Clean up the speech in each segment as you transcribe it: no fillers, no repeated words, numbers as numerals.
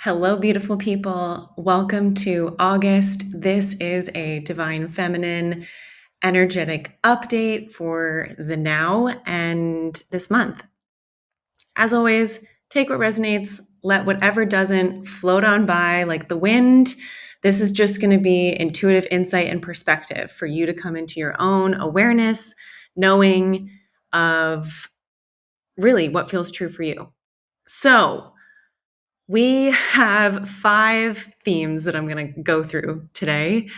Hello, beautiful people. Welcome to August. This is a Divine Feminine energetic update for the now and this month. As always, take what resonates, let whatever doesn't float on by like the wind. This is just going to be intuitive insight and perspective for you to come into your own awareness, knowing of really what feels true for you. So, we have 5 themes that I'm going to go through today.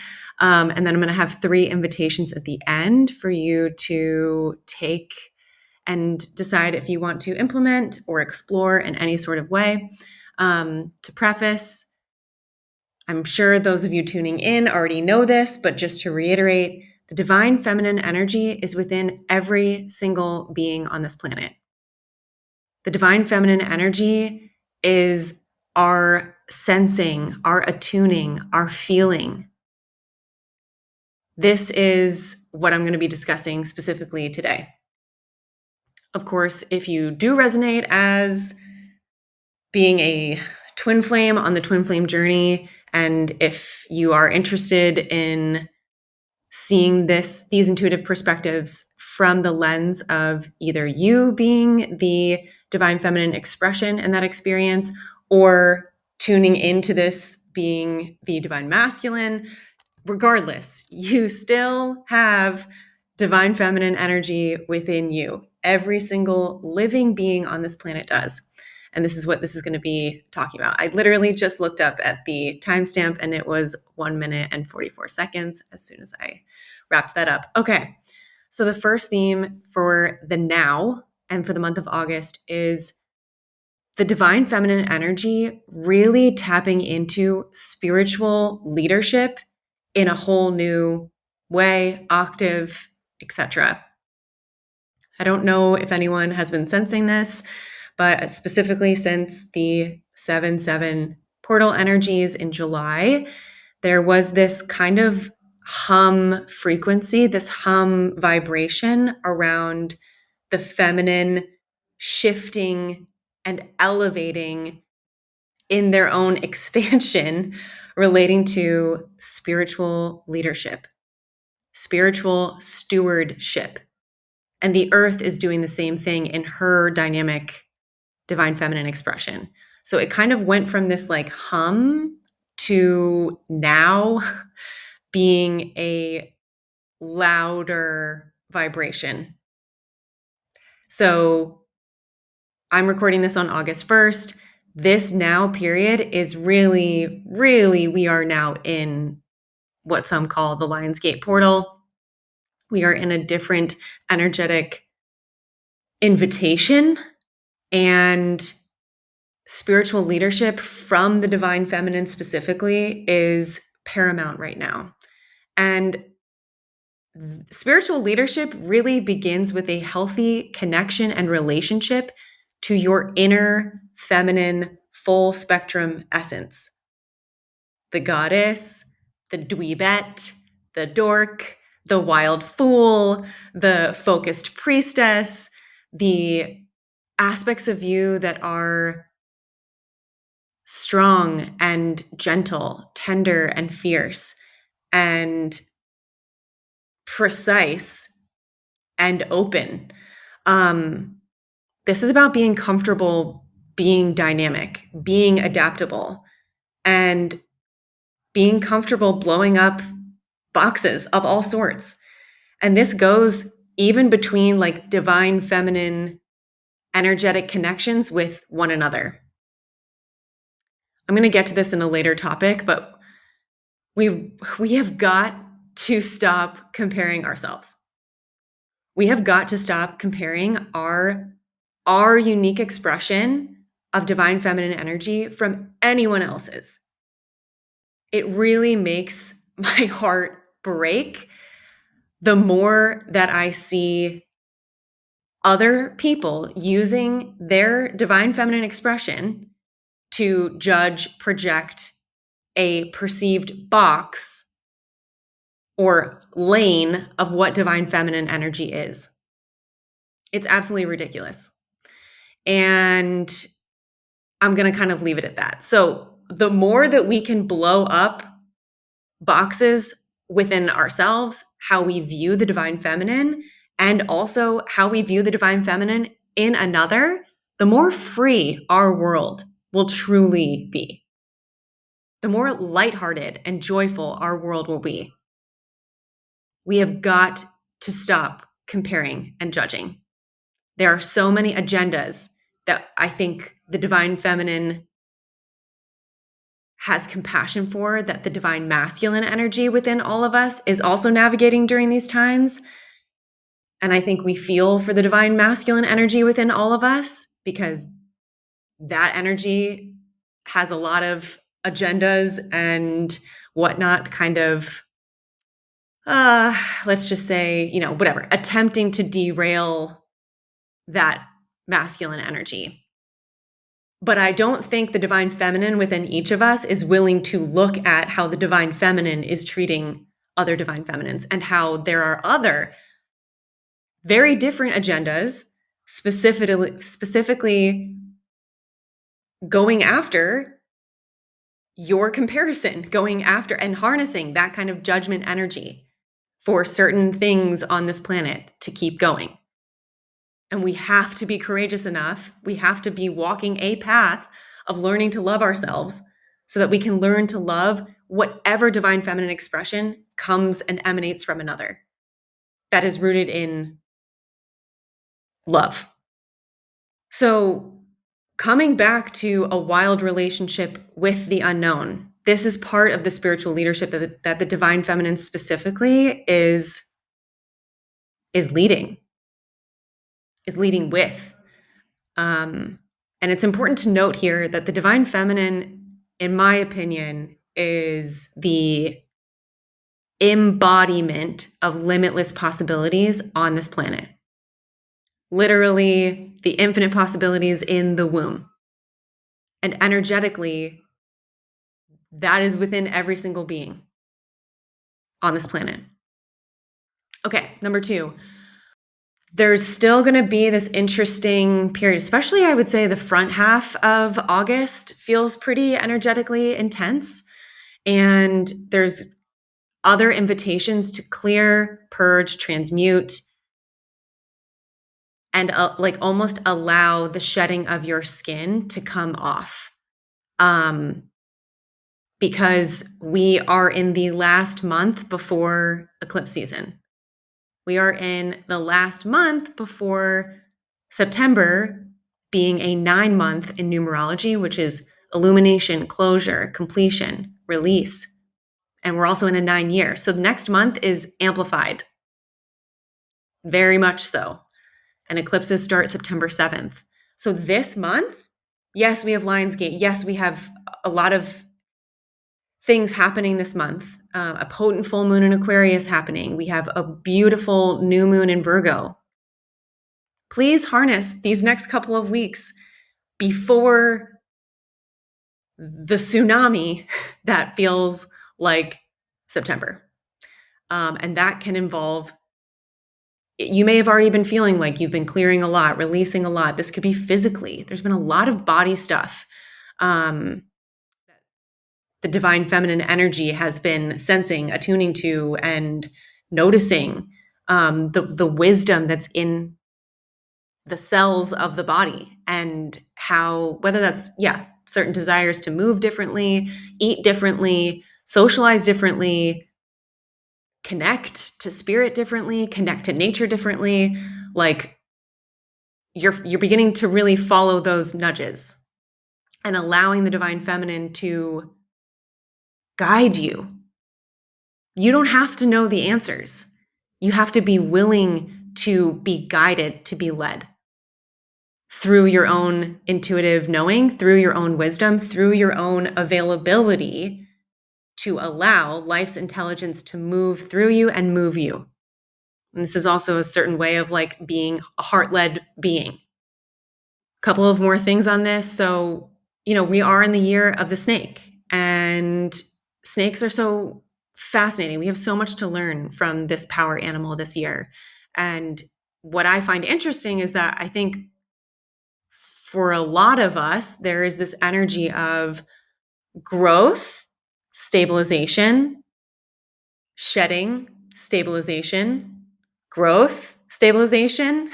And then I'm going to have 3 invitations at the end for you to take and decide if you want to implement or explore in any sort of way. To preface, I'm sure those of you tuning in already know this, but just to reiterate, the divine feminine energy is within every single being on this planet. The divine feminine energy is our sensing, our attuning, our feeling. This is what I'm going to be discussing specifically today. Of course, if you do resonate as being a twin flame on the twin flame journey, and if you are interested in seeing these intuitive perspectives from the lens of either you being the divine feminine expression in that experience, or tuning into this being the divine masculine, regardless, you still have divine feminine energy within you. Every single living being on this planet does. And this is what this is going to be talking about. I literally just looked up at the timestamp and it was 1 minute and 44 seconds as soon as I wrapped that up. Okay. So the first theme for the now and for the month of August is the divine feminine energy really tapping into spiritual leadership in a whole new way, octave, etc. I don't know if anyone has been sensing this, but specifically since the 7/7 portal energies in July, there was this kind of hum frequency, this hum vibration around the feminine shifting and elevating in their own expansion relating to spiritual leadership, spiritual stewardship. And the earth is doing the same thing in her dynamic divine feminine expression. So it kind of went from this like hum to now being a louder vibration. So I'm recording this on August 1st. This now period is really, we are now in what some call the Lionsgate portal. We are in a different energetic invitation, and spiritual leadership from the divine feminine specifically is paramount right now. And spiritual leadership really begins with a healthy connection and relationship to your inner feminine full spectrum essence. The goddess, the dweebette, the dork, the wild fool, the focused priestess, the aspects of you that are strong and gentle, tender and fierce, and precise and open. This is about being comfortable, being dynamic, being adaptable, and being comfortable blowing up boxes of all sorts. And this goes even between like divine feminine energetic connections with one another. I'm going to get to this in a later topic, but we have got to stop comparing ourselves. We have got to stop comparing our unique expression of divine feminine energy from anyone else's. It really makes my heart break the more that I see other people using their divine feminine expression to judge, project a perceived box or lane of what divine feminine energy is. It's absolutely ridiculous. And I'm going to kind of leave it at that. So the more that we can blow up boxes within ourselves, how we view the divine feminine, and also how we view the divine feminine in another, the more free our world will truly be. The more lighthearted and joyful our world will be. We have got to stop comparing and judging. There are so many agendas that I think the divine feminine has compassion for, that the divine masculine energy within all of us is also navigating during these times. And I think we feel for the divine masculine energy within all of us, because that energy has a lot of agendas and whatnot, kind of, let's just say, whatever, attempting to derail that masculine energy. But I don't think the divine feminine within each of us is willing to look at how the divine feminine is treating other divine feminines, and how there are other very different agendas specifically going after your comparison, going after and harnessing that kind of judgment energy for certain things on this planet to keep going. And we have to be courageous enough. We have to be walking a path of learning to love ourselves so that we can learn to love whatever divine feminine expression comes and emanates from another that is rooted in love. So, coming back to a wild relationship with the unknown, this is part of the spiritual leadership that the divine feminine specifically is leading with. And it's important to note here that the divine feminine, in my opinion, is the embodiment of limitless possibilities on this planet. Literally, the infinite possibilities in the womb. And energetically, that is within every single being on this planet. Okay, number 2. There's still going to be this interesting period, especially I would say the front half of August feels pretty energetically intense. And there's other invitations to clear, purge, transmute, and almost allow the shedding of your skin to come off. Because we are in the last month before eclipse season. We are in the last month before September, being a 9-month in numerology, which is illumination, closure, completion, release. And we're also in a 9-year. So the next month is amplified. Very much so. And eclipses start September 7th. So this month, yes, we have Lionsgate. Yes, we have a lot of things happening this month. A potent full moon in Aquarius happening. We have a beautiful new moon in Virgo. Please harness these next couple of weeks before the tsunami that feels like September. And that can involve, you may have already been feeling like you've been clearing a lot, releasing a lot. This could be physically. There's been a lot of body stuff. The divine feminine energy has been sensing, attuning to, and noticing the wisdom that's in the cells of the body, and how, whether that's, certain desires to move differently, eat differently, socialize differently, connect to spirit differently, connect to nature differently. Like you're beginning to really follow those nudges and allowing the divine feminine to guide you. You don't have to know the answers. You have to be willing to be guided, to be led through your own intuitive knowing, through your own wisdom, through your own availability to allow life's intelligence to move through you and move you. And this is also a certain way of being a heart-led being. A couple of more things on this. So, we are in the year of the snake, and snakes are so fascinating. We have so much to learn from this power animal this year. And what I find interesting is that I think for a lot of us, there is this energy of growth, stabilization, shedding, stabilization, growth, stabilization.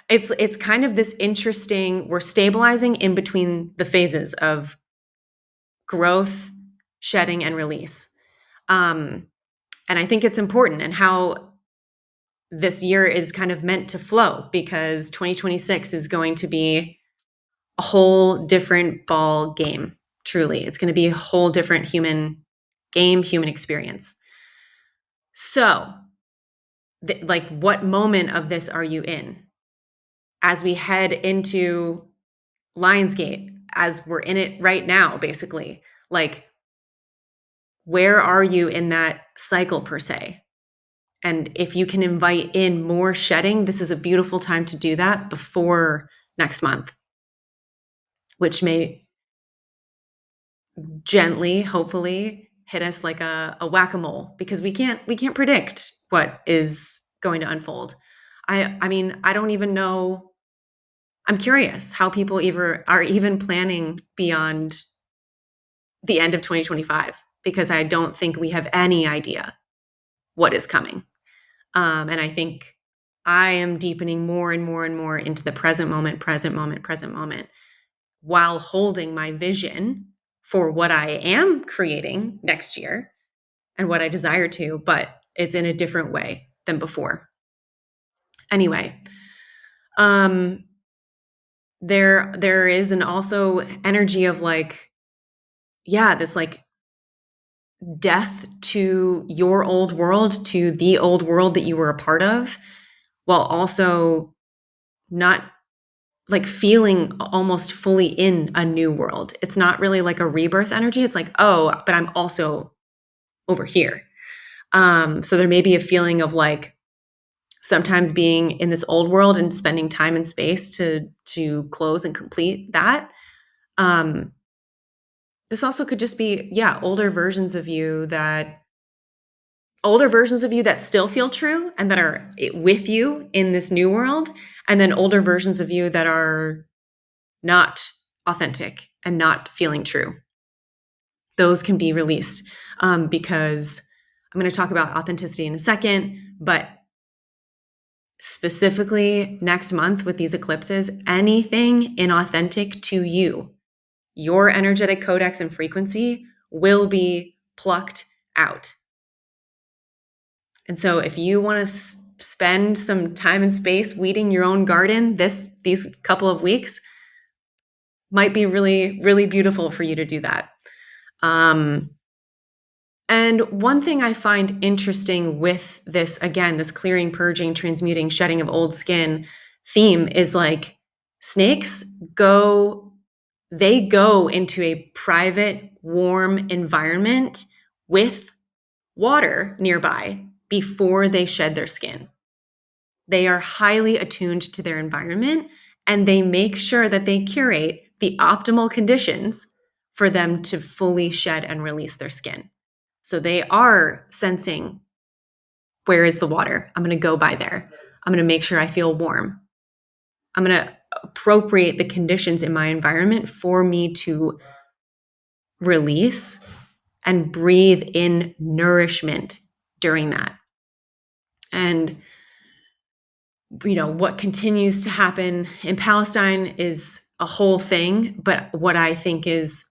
It's kind of this interesting, we're stabilizing in between the phases of growth, shedding, and release. And I think it's important, and how this year is kind of meant to flow, because 2026 is going to be a whole different ball game. Truly, it's going to be a whole different human game, human experience. So, like, what moment of this are you in as we head into Lionsgate, as we're in it right now, basically? Like, where are you in that cycle, per se? And if you can invite in more shedding, this is a beautiful time to do that before next month, which may gently, hopefully, hit us like a whack-a-mole, because we can't predict what is going to unfold. I mean, I don't even know. I'm curious how people are even planning beyond the end of 2025, because I don't think we have any idea what is coming. And I think I am deepening more and more and more into the present moment, while holding my vision for what I am creating next year and what I desire to, but it's in a different way than before. Anyway, there is an also energy of like, yeah, this like death to your old world, to the old world that you were a part of, while also not like feeling almost fully in a new world. It's not really like a rebirth energy. It's like, oh, but I'm also over here. So there may be a feeling of like sometimes being in this old world and spending time and space to close and complete that. This also could just be, yeah, older versions of you that still feel true and that are with you in this new world, and then older versions of you that are not authentic and not feeling true. Those can be released, because I'm going to talk about authenticity in a second, but specifically next month with these eclipses, anything inauthentic to you, your energetic codex and frequency, will be plucked out. And so if you want to spend some time and space weeding your own garden these couple of weeks, might be really, really beautiful for you to do that. And one thing I find interesting with this, again, this clearing, purging, transmuting, shedding of old skin theme is like snakes go into a private, warm environment with water nearby before they shed their skin. They are highly attuned to their environment, and they make sure that they curate the optimal conditions for them to fully shed and release their skin. So they are sensing, where is the water? I'm going to go by there. I'm going to make sure I feel warm. I'm going to appropriate the conditions in my environment for me to release and breathe in nourishment during that. And what continues to happen in Palestine is a whole thing, but what I think is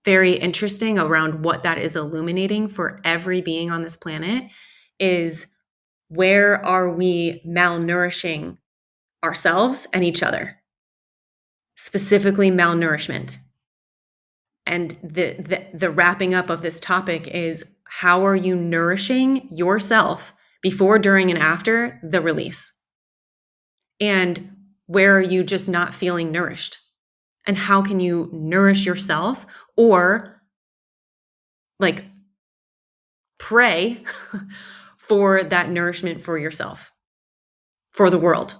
very interesting around what that is illuminating for every being on this planet is, where are we malnourishing ourselves and each other? Specifically malnourishment. And the wrapping up of this topic is, how are you nourishing yourself before, during, and after the release? And where are you just not feeling nourished? And how can you nourish yourself, or like pray for that nourishment for yourself, for the world,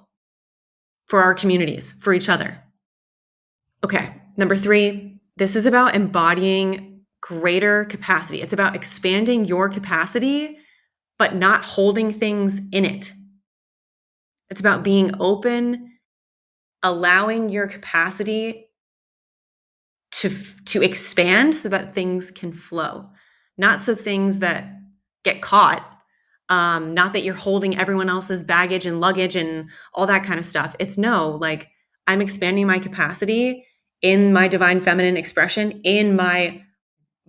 for our communities, for each other? Okay, number 3, this is about embodying greater capacity. It's about expanding your capacity, but not holding things in it. It's about being open, allowing your capacity to expand so that things can flow, not so things that get caught. Not that you're holding everyone else's baggage and luggage and all that kind of stuff. It's no, like, I'm expanding my capacity in my divine feminine expression, in my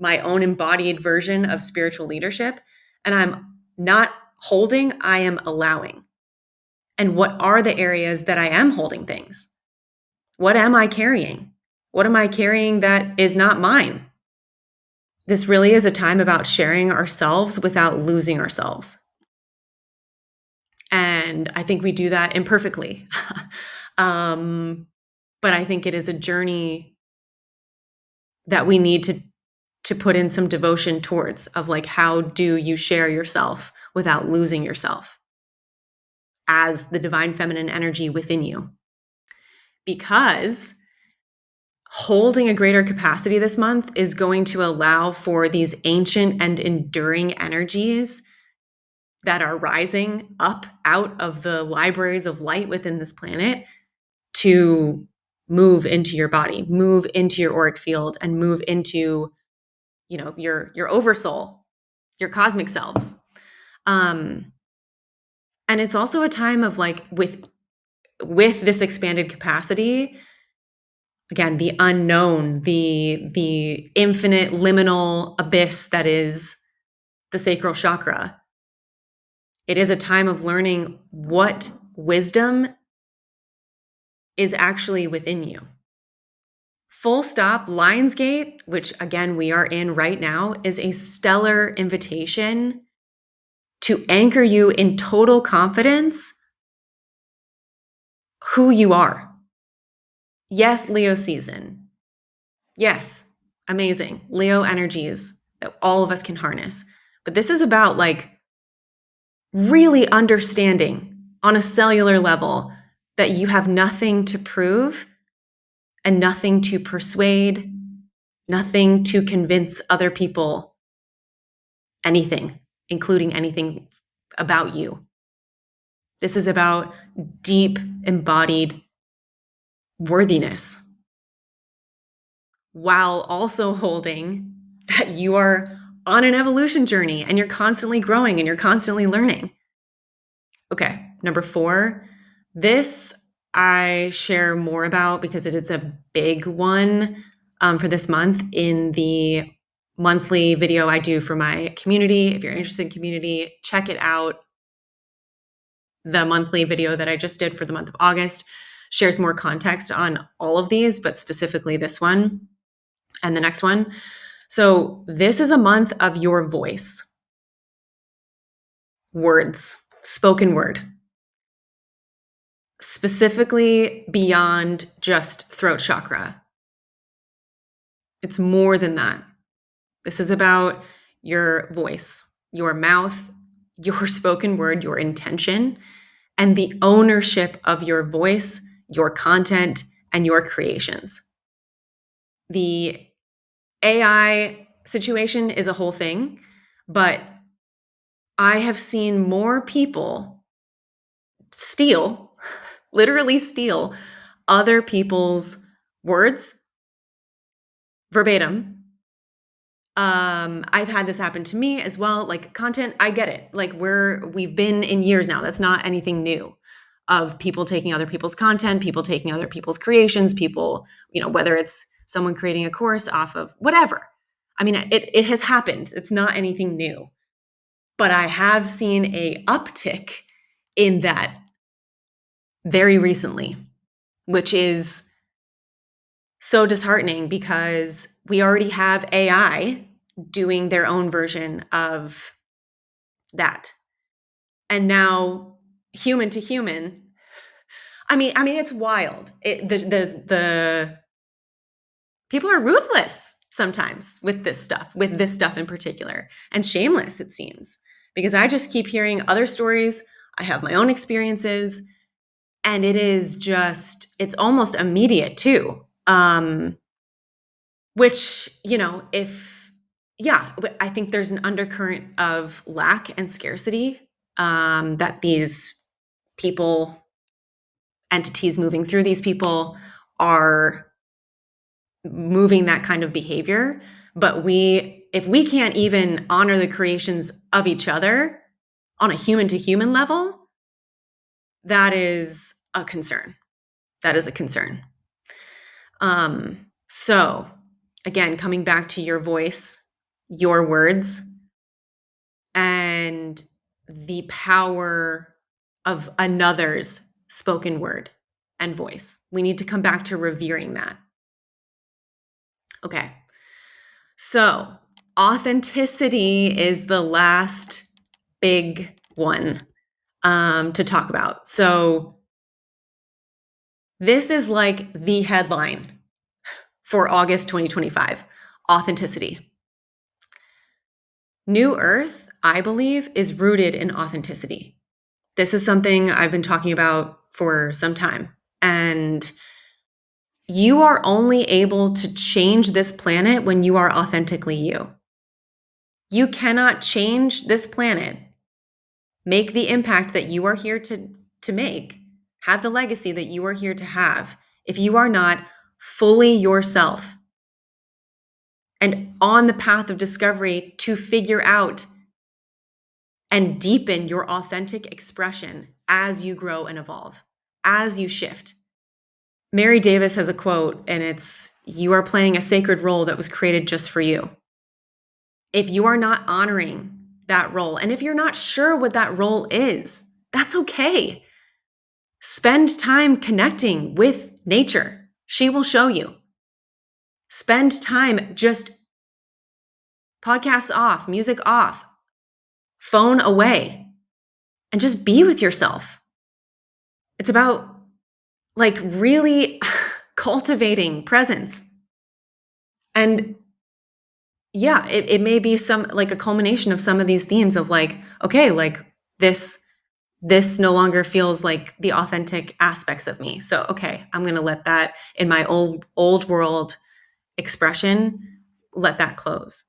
own embodied version of spiritual leadership. And I'm not holding, I am allowing. And what are the areas that I am holding things? What am I carrying? What am I carrying that is not mine? This really is a time about sharing ourselves without losing ourselves. And I think we do that imperfectly. But I think it is a journey that we need to put in some devotion towards, of like, how do you share yourself without losing yourself as the divine feminine energy within you? Because holding a greater capacity this month is going to allow for these ancient and enduring energies that are rising up out of the libraries of light within this planet to move into your body, move into your auric field, and move into, your oversoul, your cosmic selves. And it's also a time of, like, with this expanded capacity, again, the unknown, the infinite liminal abyss that is the sacral chakra. It is a time of learning what wisdom is actually within you. Full stop. Lionsgate, which again we are in right now, is a stellar invitation to anchor you in total confidence who you are. Yes, Leo season. Yes, amazing. Leo energies that all of us can harness. But this is about, like, really understanding on a cellular level that you have nothing to prove and nothing to persuade, nothing to convince other people anything, including anything about you. This is about deep embodied worthiness, while also holding that you are on an evolution journey and you're constantly growing and you're constantly learning. Okay, number 4, this I share more about because it is a big one for this month in the monthly video I do for my community. If you're interested in community, check it out. The monthly video that I just did for the month of August shares more context on all of these, but specifically this one and the next one. So this is a month of your voice. Words, spoken word. Specifically beyond just throat chakra. It's more than that. This is about your voice, your mouth, your spoken word, your intention, and the ownership of your voice, your content, and your creations. The AI situation is a whole thing, but I have seen more people literally steal other people's words verbatim. I've had this happen to me as well. Like, content, I get it. Like, we've been in years now. That's not anything new, of people taking other people's content, people taking other people's creations, people, whether it's someone creating a course off of whatever. I mean, it has happened. It's not anything new. But I have seen a uptick in that very recently, which is so disheartening because we already have AI doing their own version of that. And now, human to human, I mean it's wild. The people are ruthless sometimes with this stuff in particular, and shameless, it seems, because I just keep hearing other stories. I have my own experiences, and it is just, it's almost immediate too. Which, I think there's an undercurrent of lack and scarcity that these people, entities moving through these people, are moving that kind of behavior. But if we can't even honor the creations of each other on a human to human level, that is a concern. That is a concern. So again, coming back to your voice, your words, and the power of another's spoken word and voice. We need to come back to revering that. Okay. So authenticity is the last big one to talk about. So this is like the headline for August 2025, authenticity. New Earth, I believe, is rooted in authenticity. This is something I've been talking about for some time. And you are only able to change this planet when you are authentically you. You cannot change this planet, make the impact that you are here to make, have the legacy that you are here to have, if you are not fully yourself and on the path of discovery to figure out and deepen your authentic expression as you grow and evolve, as you shift. Mary Davis has a quote, and it's, "You are playing a sacred role that was created just for you." If you are not honoring that role, and if you're not sure what that role is, that's okay. Spend time connecting with nature. She will show you. Spend time just podcasts off, music off, phone away, and just be with yourself. It's about like really cultivating presence. And yeah, it may be some like a culmination of some of these themes of like, okay, like this no longer feels like the authentic aspects of me. So, okay, I'm going to let that in my old world expression, let that close.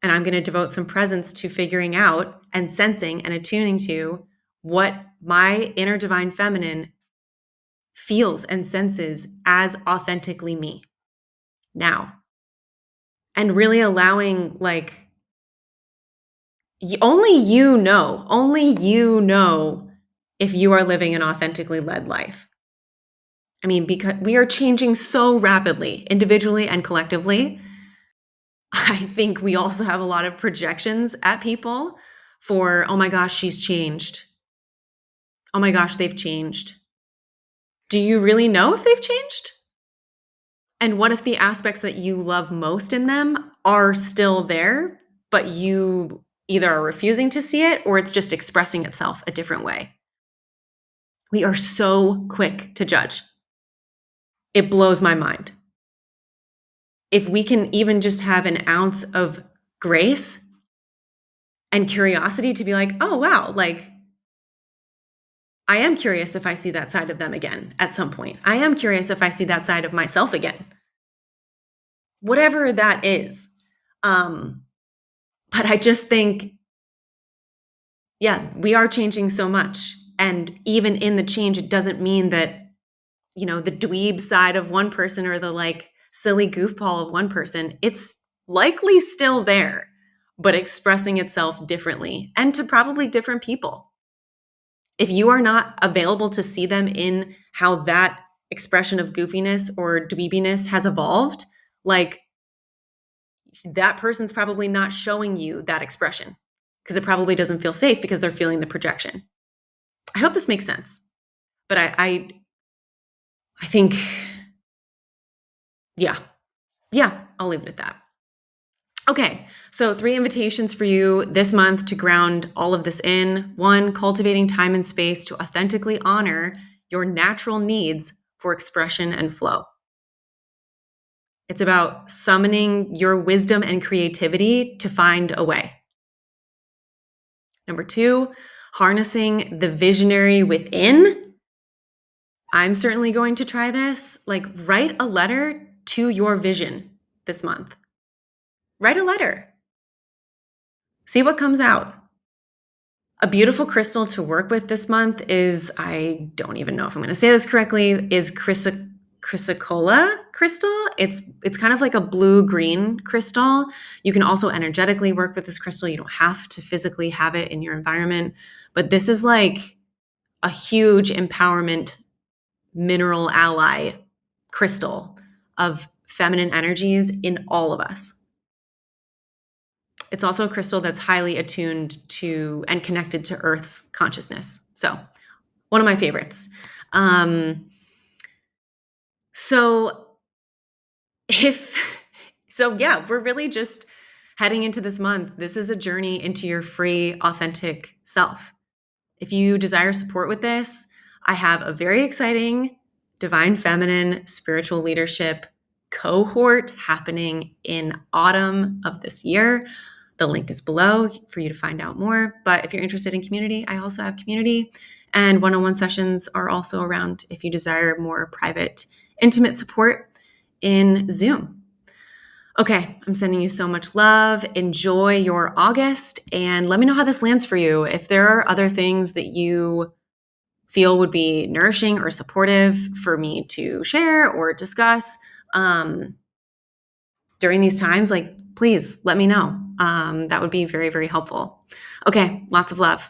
And I'm going to devote some presence to figuring out and sensing and attuning to what my inner divine feminine feels and senses as authentically me now. And really allowing like, only you know if you are living an authentically led life. I mean, because we are changing so rapidly, individually and collectively. I think we also have a lot of projections at people for, oh my gosh, she's changed. Oh my gosh, they've changed. Do you really know if they've changed? And what if the aspects that you love most in them are still there, but you either are refusing to see it or it's just expressing itself a different way? We are so quick to judge. It blows my mind. If we can even just have an ounce of grace and curiosity to be like, oh, wow, like I am curious if I see that side of them again at some point. I am curious if I see that side of myself again. Whatever that is. But I just think, yeah, we are changing so much. And even in the change, it doesn't mean that, you know, the dweeb side of one person or the like silly goofball of one person, it's likely still there, but expressing itself differently and to probably different people. If you are not available to see them in how that expression of goofiness or dweebiness has evolved, like that person's probably not showing you that expression because it probably doesn't feel safe because they're feeling the projection. I hope this makes sense. But I think, yeah, I'll leave it at that. Okay, so 3 invitations for you this month to ground all of this in. 1, cultivating time and space to authentically honor your natural needs for expression and flow. It's about summoning your wisdom and creativity to find a way. Number 2, harnessing the visionary within. I'm certainly going to try this. Like, write a letter to your vision this month. Write a letter. See what comes out. A beautiful crystal to work with this month is, I don't even know if I'm going to say this correctly, is chrysocolla crystal. It's kind of like a blue-green crystal. You can also energetically work with this crystal. You don't have to physically have it in your environment, but this is like a huge empowerment mineral ally crystal of feminine energies in all of us. It's also a crystal that's highly attuned to and connected to Earth's consciousness. So, one of my favorites. So if so yeah, we're really just heading into this month. This is a journey into your free, authentic self. If you desire support with this, I have a very exciting Divine Feminine Spiritual Leadership cohort happening in autumn of this year. The link is below for you to find out more. But if you're interested in community, I also have community, and one-on-one sessions are also around if you desire more private, intimate support in Zoom. Okay, I'm sending you so much love. Enjoy your August, and let me know how this lands for you. If there are other things that you feel would be nourishing or supportive for me to share or discuss during these times, like, please let me know. That would be very, very helpful. Okay, lots of love.